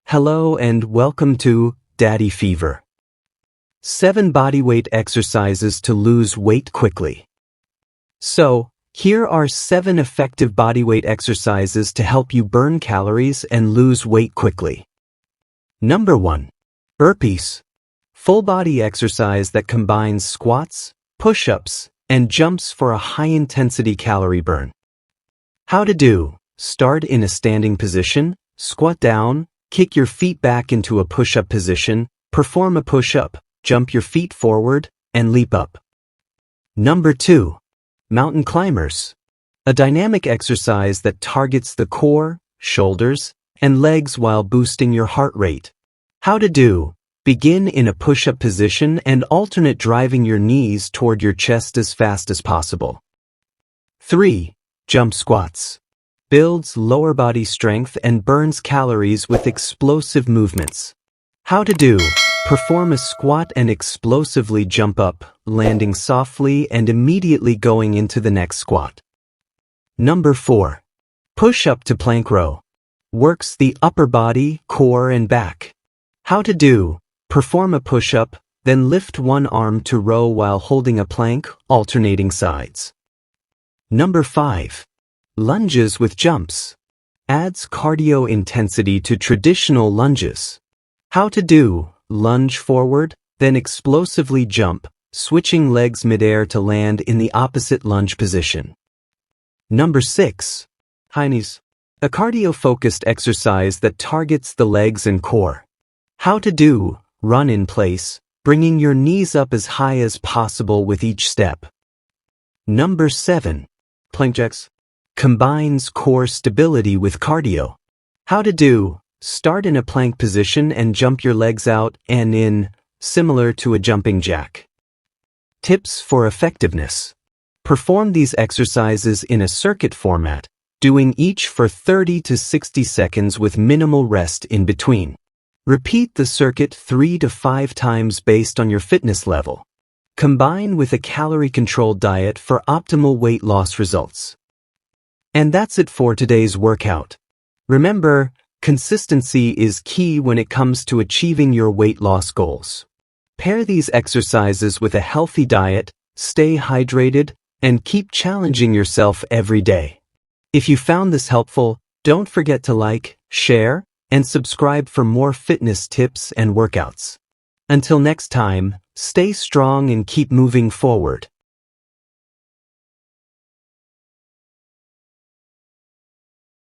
Hello and welcome to Daddy Fever. 7 bodyweight exercises to lose weight quickly. So, here are 7 effective bodyweight exercises to help you burn calories and lose weight quickly. Number 1. Burpees. Full body exercise that combines squats, push-ups, and jumps for a high-intensity calorie burn. How to do. Start in a standing position, squat down, kick your feet back into a push-up position, perform a push-up, jump your feet forward, and leap up. Number 2. Mountain climbers. A dynamic exercise that targets the core, shoulders, and legs while boosting your heart rate. How to do. Begin in a push-up position and alternate driving your knees toward your chest as fast as possible. 3. Jump squats. Builds lower body strength and burns calories with explosive movements. How to do. Perform a squat and explosively jump up, landing softly and immediately going into the next squat. Number 4. Push-up to plank row. Works the upper body, core, and back. How to do. Perform a push-up, then lift one arm to row while holding a plank, alternating sides. Number 5. Lunges with jumps. Adds cardio intensity to traditional lunges. How to do. Lunge forward, then explosively jump, switching legs midair to land in the opposite lunge position. Number 6. High knees. A cardio-focused exercise that targets the legs and core. How to do. Run in place, bringing your knees up as high as possible with each step. Number 7. Plank jacks. Combines core stability with cardio. How to do. Start in a plank position and jump your legs out and in, similar to a jumping jack. Tips for effectiveness. Perform these exercises in a circuit format, doing each for 30 to 60 seconds with minimal rest in between. Repeat the circuit 3 to 5 times based on your fitness level. Combine with a calorie-controlled diet for optimal weight loss results. And that's it for today's workout. Remember, consistency is key when it comes to achieving your weight loss goals. Pair these exercises with a healthy diet, stay hydrated, and keep challenging yourself every day. If you found this helpful, don't forget to like, share, and subscribe for more fitness tips and workouts. Until next time, stay strong and keep moving forward.